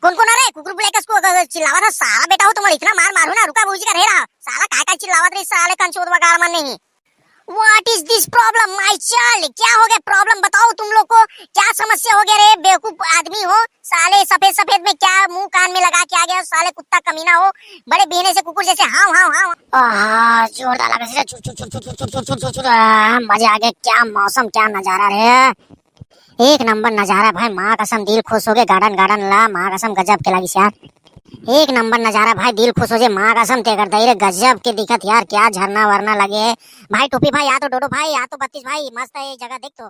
कौन कौन अरे कुकुर बुलाकर उसको चिल्लावा था साला बेटा हो तुम्हारा इतना मार मारू ना रुका बूजी का रहा साला काय चिल्लावा रही साले कंचोद वगाड़ मन नहीं। What is this problem my child, क्या हो गया प्रॉब्लम बताओ तुम लोग को, क्या समस्या हो गया रे बेवकूफ आदमी हो साले, सफेद सफेद में क्या मुंह कान में लगा के आ गया साले कुत्ता कमीना हो, बड़े बेहने से कुकुर जैसे हाव हाव हाव जोरदार लगा से चु चु चु चु चु चु चु चु मजे आ गए, क्या मौसम क्या नजारा रे, एक नंबर नजारा भाई, माँ कसम दिल खुश हो गए, गार्डन गार्डन ला माँ कसम गजब के लगी यार, एक नंबर नजारा भाई, दिल खुश हो जाए माँ कसम तेकर दही रे गजब के दिखत यार, क्या झरना वरना लगे है भाई, टोपी भाई या तो डोडो भाई या तो बत्तीस भाई, मस्त है ये जगह देख तो।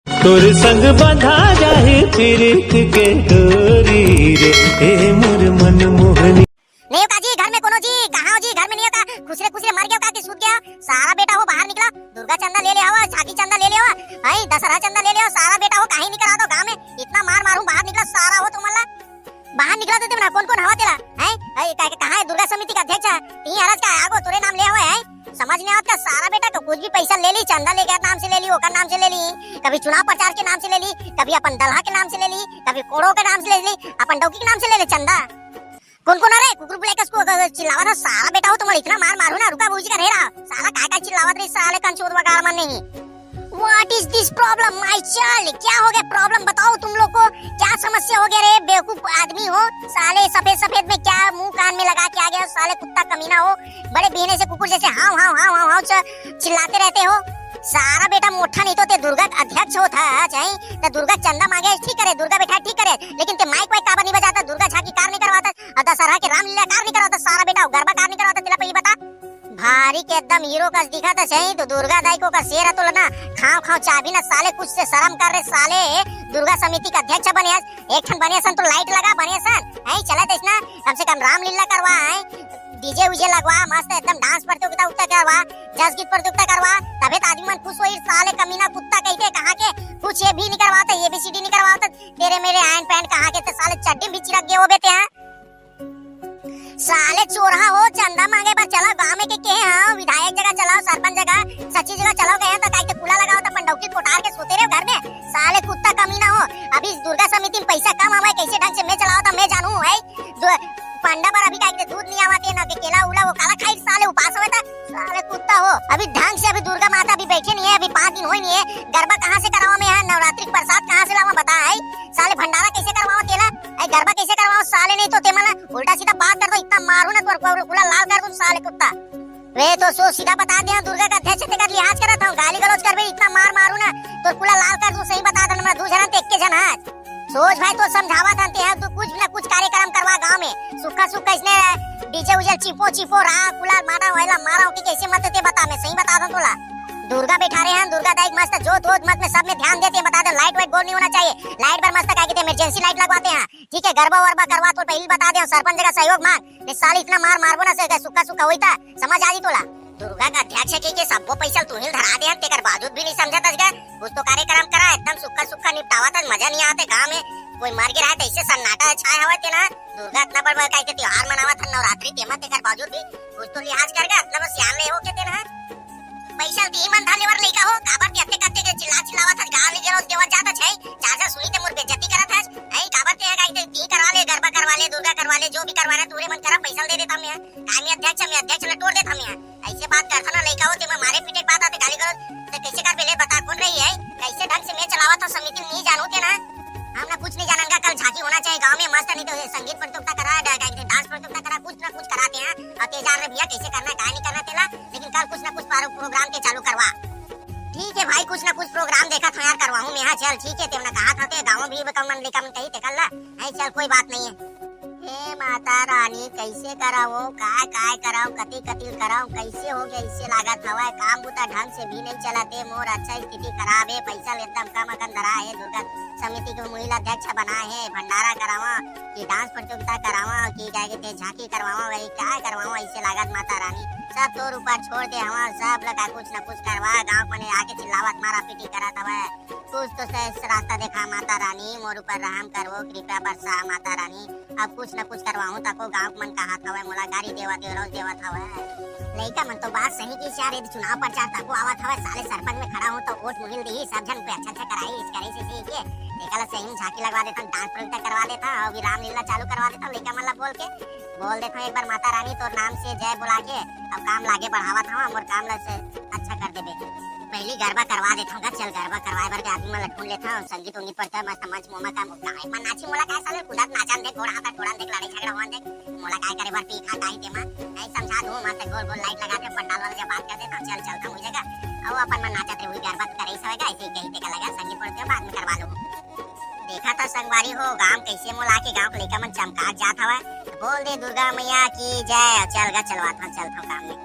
तोर संग बंधा जाए प्रीत के डोरी रे ए मोर मन मोहनी। नहीं का जी घर में कोनो जी कहाँ हो जी, घर में नहीं होता, खुसरे खुसरे मर गया का कि सूत गया, सारा बेटा हो बाहर निकला, दुर्गा चंदा ले ले आवा, झाकी चंदा ले ले आवा, भाई दशहरा चंदा ले ले आवा, सारा बेटा हो कहीं निकला दो गांव में, इतना मार मारूं बाहर निकला सारा हो तुम्हारा, बाहर निकला तो तुम ना कौन कौन हवा तेरा है, कहाँ है दुर्गा समिति का अध्यक्ष, ती हरज का आगो तोरे नाम ले हुए है, समझ नहीं आता सारा बेटा तो कुछ भी पैसा ले ली, चंदा ले गया नाम से ले ली, ओकर नाम से ले ली, कभी चुनाव प्रचार के नाम से ले ली, कभी अपन दलहा के नाम से ले ली, कभी कोड़ो के नाम से ले ली, अपन डौकी के नाम से ले ले चंदा। कौन कौन अरे कुकुर बुलाकर उसको चिल्लावा था साला बेटा हो तुम्हारा इतना मार मारू ना रुका बूजी का रहा साला काय चिल्लावा रही साले कंचोद वगाड़ मन नहीं। What is this problem my child, क्या हो गया प्रॉब्लम बताओ तुम लोग को, क्या समस्या हो गया रे बेवकूफ आदमी हो साले, सफेद सफेद में क्या मुंह कान में लगा के आ गया साले कुत्ता कमीना हो, बड़े बेहने से कुकुर जैसे हाव हाव हाव हाव चिल्लाते रहते हो, सारा बेटा मोटा नहीं तो ते दुर्गा अध्यक्ष हो था चाहे तो दुर्गा चंदा मांगे ठीक करे, दुर्गा बैठा ठीक करे, लेकिन ते माइक वाइक काबर नहीं बजाता, दुर्गा झाकी कार नहीं करवाता, दशहरा के रामलीला कार नहीं करवाता, सारा बेटा गरबा कार नहीं करवाता, तेरा पहले बता भारी के एकदम हीरो का दिखा था सही, तो दुर्गा दाई को का शेर है तो ना खाओ खाओ चाबी ना साले, कुछ से शर्म कर रहे साले, दुर्गा समिति का अध्यक्ष बने एक ठन बने सन तो लाइट लगा बने सन है चला देश ना, कम से कम रामलीला करवा है, डीजे उजे लगवा मस्त एकदम डांस प्रतियोगिता उत्ता करवा, जस गीत प्रतियोगिता करवा, तबे आदमी मन खुश होई, साले कमीना कुत्ता कहते कहाँ के कुछ ये भी नहीं करवाता, ABCD नहीं करवाता, तेरे मेरे आयन पैंट कहाँ के तो साले चड्डी भी चिरक गए हो बेटे हैं साले चोरहा हो, चंदा मांगे पर चला गांव में के हाँ विधायक जगह चलाओ, सरपंच जगह सचिव जगह चलाओ गए तो काहे कुला लगाओ तो पंडौकी कोटार के सोते रहे घर में, साले कुत्ता कमीना हो, अभी दुर्गा समिति में पैसा कम आवा कैसे ढंग से मैं चलाओ तो मैं जानू है पंडा पर अभी काहे दूध नहीं आवाते ना के केला उला वो काला खाई साले उपास होता साले कुत्ता हो, अभी ढंग से अभी दुर्गा माता अभी बैठे नहीं है, अभी 5 दिन होई नहीं है, गरबा कहाँ से करवाओ मैं यहाँ, नवरात्रि प्रसाद कहाँ से लावा बता है, साले भंडारा कैसे करवाओ तेला, गरबा कैसे करवाओ साले, नहीं तो तेमला उल्टा सीधा बात कर दो, इतना मारू ना तो पूरा लाल कर दूं साले कुत्ता, वे तो सो सीधा बता दिया दुर्गा का अध्यक्ष तेरा लिहाज करता हूँ, गाली गलौज कर भी इतना मार मारू ना तो पूरा लाल कर दूं, सही बता देना दू जना देख के जना सोच भाई तो समझावा था तू कुछ ना कुछ कार्यक्रम करवा गांव में, सुखा सुखा इसने डीजे उजल चिपो चिपो रहा कुला मारा वाला मारा हो कि कैसे मत ते बता, मैं सही बता दूं तोला, दुर्गा बैठा रहे हैं, दुर्गा दाई मस्त जोत वोत मत में सब में ध्यान देते हैं, बता दो लाइट वाइट बोल नहीं होना चाहिए, लाइट पर मस्त कहते इमरजेंसी लाइट लगवाते हैं ठीक है, गरबा वरबा करवा तो पहले बता दे, सरपंच का सहयोग मांग, साल इतना मार मारबो ना से सुखा सुखा होई था, समझ आ जी तोला, दुर्गा का अध्यक्ष है कि सबको पैसा तू ही धरा दे हम तेकर बावजूद भी नहीं समझा था, कुछ तो कार्यक्रम करा एकदम सुखा सुखा निपटावा था, मजा नहीं आते गाँव में कोई मर गया है ऐसे सन्नाटा छाया हुआ थे ना, दुर्गा इतना बड़ा काय के त्योहार मनावा था नवरात्रि तेमा तेकर बावजूद भी कुछ तो लिहाज कर गया, मतलब सियान ले हो के ते ना पैसा दी मन धाले वर लेका हो काबर के करते के चिल्ला चिल्लावा था गांव में जरो देवा जाता छै, चाचा सुनी ते मोर बेइज्जती करत है, ऐ काबर ते गाई ते ती करवा ले, गरबा करवा ले, दुर्गा करवा ले, जो भी करवाना तोरे मन करा पैसा दे देता मैं, कामी अध्यक्ष ले तोड़ देता मैं, ऐसे बात करता ना लेका हो ते मैं मारे पीटे बात आते गाली गलौज तो कैसे कर पहले बता कौन रही है, कैसे ढंग से मैं चलावा था समिति नहीं जानू के ना, हमने कुछ नहीं जानन का, कल झांकी होना चाहिए गांव में मस्त, नहीं तो संगीत प्रतियोगिता करा, डांस प्रतियोगिता करा, कुछ ना कुछ कराते हैं, और ते जान रहे भैया कैसे करना है नहीं करना तेला, लेकिन कल कुछ ना कुछ प्रोग्राम के चालू करवा, ठीक है भाई कुछ ना कुछ प्रोग्राम देखा था यार करवाऊं मैं, चल ठीक है तुमने कहा था ते गाँव भी कमन लेकर कही ते कल है, चल कोई बात नहीं है, हे माता रानी कैसे कराओ काय कराओ कति कति कराओ, कैसे हो गया इससे लागत हवा है, काम बुता ढंग से भी नहीं चलाते, मोर अच्छा स्थिति खराब है, पैसा एकदम कम अकन धरा है, दुर्गा समिति को महिला अध्यक्ष बना है, भंडारा करावा कि डांस प्रतियोगिता करावा कि क्या कहते झांकी करवावा, वही क्या करवावा, ऐसे लागत माता रानी सब तोर ऊपर छोड़ दे, हमार सब लगा कुछ न कुछ करवा, गांव में आके चिल्लावत मारा पीटी करत हवा, कुछ तो रास्ता देखा माता रानी, मोर ऊपर रहम करो कृपया बरसा माता रानी, अब कुछ न कुछ करवाऊं तको गांव मन का हाथ हवे मोला गाड़ी देवत रोज देवत हवे। लइका मन तो बात सही की यार, यदि चुनाव प्रचार तको आवत हवे साले सरपंच में खड़ा हूं तो वोट मुहिल दी सब जन पे अच्छा कराई इस करे से के एकला सही में झांकी लगवा देता, डांस प्रतियोगिता करवा देता और भी रामलीला चालू करवा देता। लइका मन ला बोल देता एक बार माता रानी तोर नाम से जय बुला के अब काम लागे बढ़ावा था और काम ला से अच्छा कर देबे। पहली गरबा करवा देता हूं, चल गरबा करवाए बर के आदमी मन लटून लेता हूं, संगीत उंगीत पड़ता मस्त मंच मोमा का गाय मन नाची मोला काय साले कुदात नाचन देख घोड़ा हाथ टोड़न देख लड़ाई झगड़ा होन देख मोला काय करे बर पीखा काई के मां ऐ समझा दूं मत गोल गोल लाइट लगा के पंडाल वाले के बात कर देता चल चलता हूं जगह अब अपन मन नाचत रही गरबा करे सवेगा ऐसे ही कही के लगा संगीत पड़ते बाद में करवा लो। देखा था संगवारी हो गांव कैसे मोला के गांव के लेकर मन चमका जात हवा, बोल दे दुर्गा मैया की जय, चल गा चलवा था चलता काम में।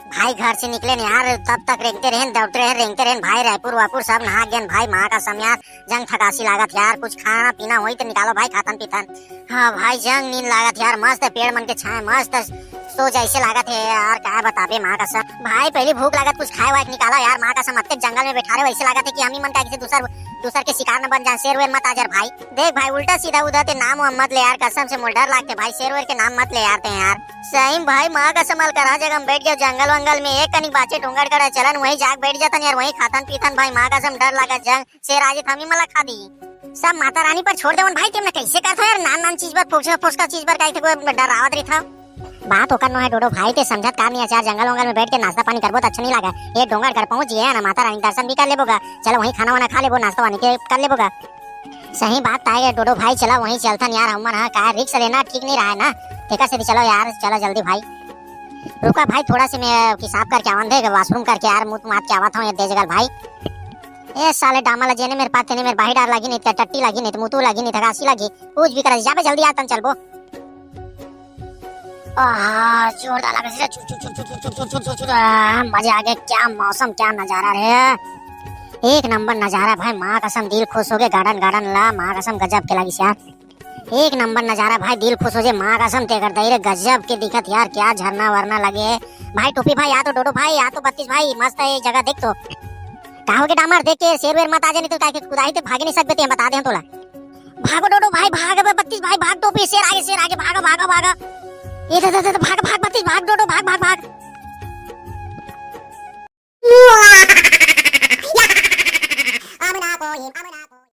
भाई घर से निकले नहीं यार तब तक रेंगते रहें दौड़ते रहें रेंगते रहें भाई, रायपुर वापुर सब नहा गए भाई, माँ का समयार जंग थकासी लागत यार, कुछ खाना पीना होई तो निकालो भाई खातन पीतन। हाँ भाई जंग नींद लागत यार, मस्त पेड़ मन के छाए मस्त सो जैसे लागत है यार, क्या बताबे माँ का सब भाई, पहली भूख लागत कुछ खाए वाए निकालो यार, माँ का सब मत जंगल में बैठा रहे वैसे लागत है कि हम ही मन का किसी दूसर के शिकार न बन जाए, शेर वेर मत आजर भाई। देख भाई उल्टा सीधा उधर ते नाम मत ले यार, कसम से मोल डर लागते भाई, शेर वेर के नाम मत ले यार यार। सही भाई माँ का संभाल कर जगह हम बैठ गए जंगल वंगल में एक कनिक बाचे ढूंढ कर चलन वही जाग बैठ जाता यार, वही खातन पीतन भाई, माँ का सम डर लगा जंग शेर आज हम ही मला खा दी सब माता रानी पर छोड़ देवन भाई, तुमने कैसे करता यार नान नान चीज पर फोसका चीज पर काहे कोई डर आवत रही था। बात होकर न है डोडो भाई ते समझत का नहीं चार जंगल वंगल में बैठ के नाश्ता पानी करबो तो अच्छा नहीं लगा, ये डोंगर घर पहुंच गए ना माता रानी दर्शन भी कर लेबोगा, चलो वहीं खाना वाना खा लेबो नाश्ता पानी के कर लेबोगा। सही बात है डोडो भाई, चला वहीं चलता यार, हमन हां का रिक्स लेना ठीक नहीं रहा है ना, ठीक है चलो यार चलो जल्दी भाई। रुका भाई थोड़ा से मैं हिसाब करके आवन दे वॉशरूम करके यार मुंह मार के आवत हूं ये दे जगह भाई। ए साले डामा लगे ने मेरे पास ने मेरे बाही डार लगी नहीं टट्टी लगी नहीं मुतू लगी नहीं थकासी लगी कुछ भी कर जा जल्दी आतन चलबो। जोरदार लगा से मजे आ गए, क्या मौसम क्या नजारा रे, एक नंबर नजारा भाई, माँ कसम दिल खुश हो गए, गार्डन गार्डन ला माँ कसम गजब के लगी यार, एक नंबर नजारा भाई, दिल खुश हो जाए माँ कसम ते करता रे गजब के दिखत यार, क्या झरना वरना लगे भाई। टोपी भाई या तो डोडो भाई या तो 32 भाई मस्त है ये जगह, देख तो कहो के डामर देख के शेर वेर मत आ जाए नहीं तो काहे खुदाई ते भागे नहीं सकते हम बता दे तोला। भागो डोडो भाई भाग 32 भाई भाग, टोपी शेर आगे भागो भागो भागो ये भाग 32 भाग डोडो भाग भाग भाग। आमना कोई